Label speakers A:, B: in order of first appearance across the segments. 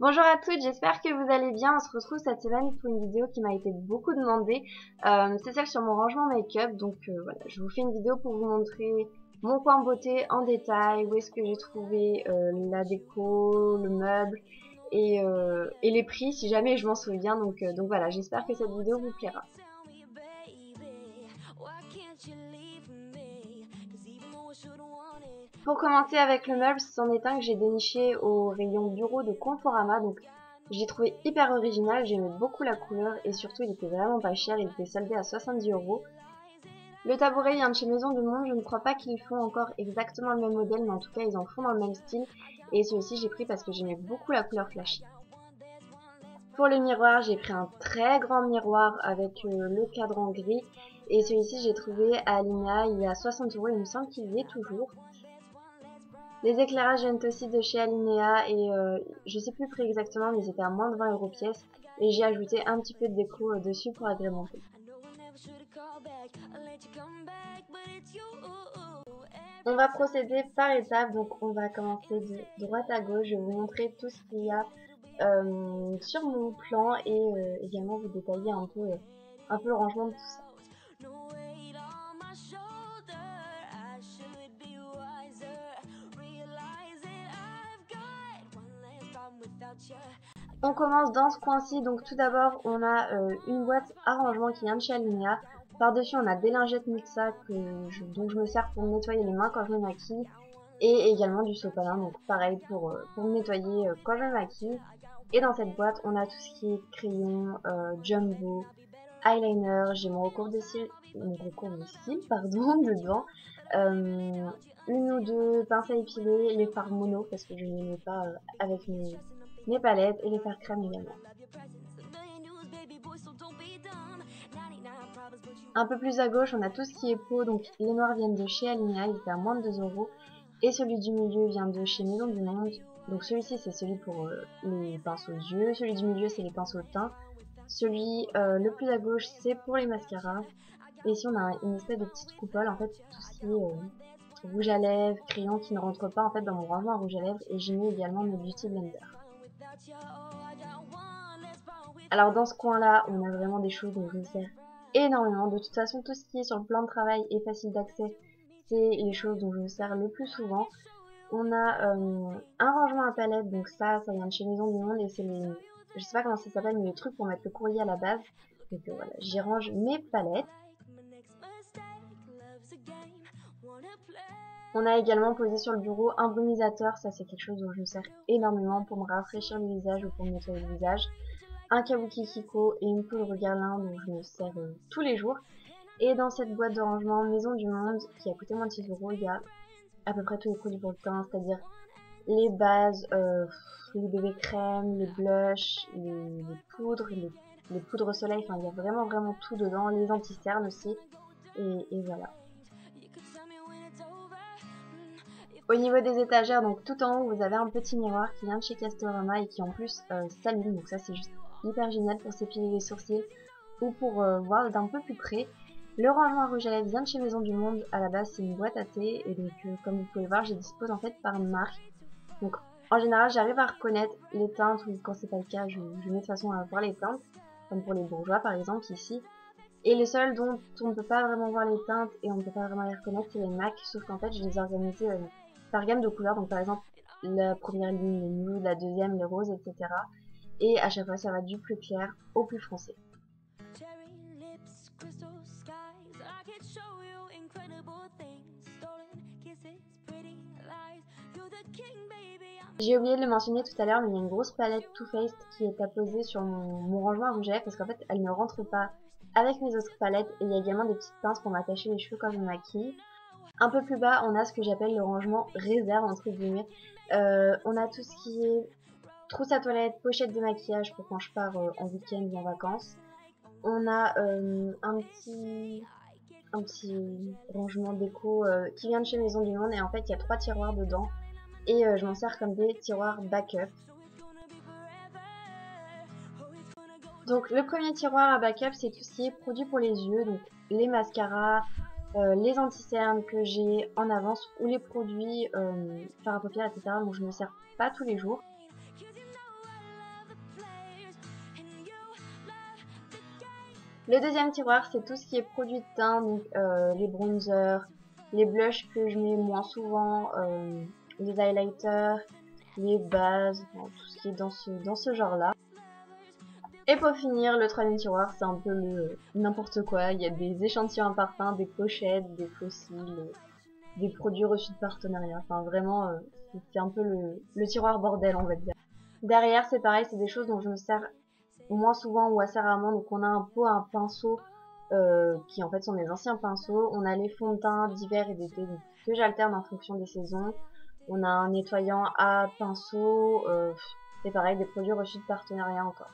A: Bonjour à toutes, j'espère que vous allez bien. On se retrouve cette semaine pour une vidéo qui m'a été beaucoup demandée. C'est celle sur mon rangement make-up. Donc voilà, je vous fais une vidéo pour vous montrer mon coin beauté en détail, où est-ce que j'ai trouvé la déco, le meuble et les prix si jamais je m'en souviens. Donc voilà, j'espère que cette vidéo vous plaira. Pour commencer avec le meuble, c'en est un que j'ai déniché au rayon bureau de Conforama. Donc j'ai trouvé hyper original, j'aimais beaucoup la couleur et surtout il était vraiment pas cher, il était soldé à 70 €. Le tabouret vient de chez Maison du Monde, je ne crois pas qu'ils font encore exactement le même modèle, mais en tout cas ils en font dans le même style. Et celui-ci j'ai pris parce que j'aimais beaucoup la couleur flashy. Pour le miroir, j'ai pris un très grand miroir avec le cadran gris. Et celui-ci j'ai trouvé à Alinea, il est à 60 €, il me semble qu'il y est toujours. Les éclairages viennent aussi de chez Alinea et je sais plus le prix exactement, mais ils étaient à moins de 20 € pièce. Et j'ai ajouté un petit peu de déco dessus pour agrémenter. On va procéder par étapes, donc on va commencer de droite à gauche. Je vais vous montrer tout ce qu'il y a sur mon plan et également vous détailler un peu le rangement de tout ça. On commence dans ce coin-ci, donc tout d'abord on a une boîte à rangement qui vient de chez Alinea. Par-dessus on a des lingettes Mixa dont je me sers pour me nettoyer les mains quand je me maquille. Et également du sopalin, donc pareil pour me nettoyer quand je me maquille. Et dans cette boîte on a tout ce qui est crayon, jumbo, eyeliner, j'ai mon recours de cils pardon, dedans. Une ou deux pinces à épiler, les fards mono parce que je ne les mets pas avec mes palettes et les fards crème également. Un peu plus à gauche, on a tout ce qui est peau, donc les noirs viennent de chez Alinea, il était à moins de 2 €. Et celui du milieu vient de chez Maison du Monde. Donc celui-ci c'est celui pour les pinceaux aux yeux, celui du milieu c'est les pinceaux au teint. Celui le plus à gauche c'est pour les mascaras. Et ici on a une espèce de petite coupole, en fait tout ce qui est rouge à lèvres, crayon qui ne rentre pas en fait dans mon rangement à rouge à lèvres. Et j'ai mis également mon Beauty Blender. Alors dans ce coin là on a vraiment des choses dont je me sers énormément. De toute façon tout ce qui est sur le plan de travail et facile d'accès, c'est les choses dont je me sers le plus souvent. On a un rangement à palettes, donc ça vient de chez Maison du Monde et c'est les, je sais pas comment ça s'appelle, mais les trucs pour mettre le courrier à la base. Donc voilà, j'y range mes palettes. On a également posé sur le bureau un brumisateur, ça c'est quelque chose dont je me sers énormément pour me rafraîchir le visage ou pour me nettoyer le visage. Un kabuki Kiko et une poudre Guerlain dont je me sers tous les jours. Et dans cette boîte de rangement Maison du Monde qui a coûté moins de 6 €, il y a à peu près tous les produits pour le teint, c'est-à-dire les bases, les bébés crèmes, les blushs, les poudres, les poudres soleil, enfin il y a vraiment tout dedans, les anti-cernes aussi, et voilà. Au niveau des étagères, donc tout en haut vous avez un petit miroir qui vient de chez Castorama et qui en plus s'allume, donc ça c'est juste hyper génial pour s'épiler les sourcils ou pour voir d'un peu plus près. Le rangement à rouge à lèvres vient de chez Maison du Monde, à la base c'est une boîte à thé et donc comme vous pouvez voir je dispose en fait par marque. Donc en général j'arrive à reconnaître les teintes ou quand c'est pas le cas je mets de toute façon à voir les teintes, comme pour les bourgeois par exemple ici. Et les seuls dont on ne peut pas vraiment voir les teintes et on ne peut pas vraiment les reconnaître c'est les MAC, sauf qu'en fait je les ai organisés par gamme de couleurs, donc par exemple la première ligne les nudes, la deuxième les roses, etc. Et à chaque fois ça va du plus clair au plus foncé. J'ai oublié de le mentionner tout à l'heure, mais il y a une grosse palette Too Faced qui est apposée sur mon rangement à rouge à lèvres parce qu'en fait elle ne rentre pas avec mes autres palettes. Et il y a également des petites pinces pour m'attacher les cheveux quand je me maquille. Un peu plus bas on a ce que j'appelle le rangement réserve entre guillemets. On a tout ce qui est trousse à toilette, pochette de maquillage pour quand je pars en week-end ou en vacances. On a un petit rangement déco qui vient de chez Maison du Monde et en fait il y a 3 tiroirs dedans et je m'en sers comme des tiroirs backup. Donc le premier tiroir à backup c'est tout ce qui est produit pour les yeux, donc les mascaras, les anti-cernes que j'ai en avance ou les produits fard à paupières etc. donc je me sers pas tous les jours. Le deuxième tiroir, c'est tout ce qui est produits de teint, donc les bronzers, les blushs que je mets moins souvent, les highlighters, les bases, enfin, tout ce qui est dans ce genre-là. Et pour finir, le troisième tiroir, c'est un peu le n'importe quoi. Il y a des échantillons à parfum, des pochettes, des fossiles, des produits reçus de partenariat. Enfin, vraiment, c'est un peu le tiroir bordel, on va dire. Derrière, c'est pareil, c'est des choses dont je me sers moins souvent ou assez rarement. Donc, on a un pot, un pinceau, qui en fait sont mes anciens pinceaux. On a les fonds de teint d'hiver et d'été, que j'alterne en fonction des saisons. On a un nettoyant à pinceau, c'est pareil, des produits reçus de partenariat encore.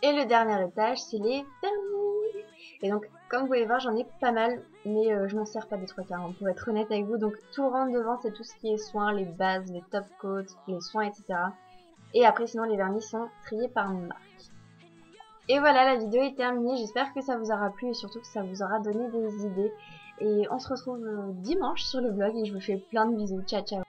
A: Et le dernier étage, c'est les vernis. Et donc, comme vous pouvez voir, j'en ai pas mal, mais je m'en sers pas des trois quarts, hein, pour être honnête avec vous. Donc, tout rentre devant, c'est tout ce qui est soins, les bases, les top coats, les soins, etc. Et après, sinon, les vernis sont triés par marque. Et voilà, la vidéo est terminée. J'espère que ça vous aura plu et surtout que ça vous aura donné des idées. Et on se retrouve dimanche sur le blog et je vous fais plein de bisous. Ciao, ciao.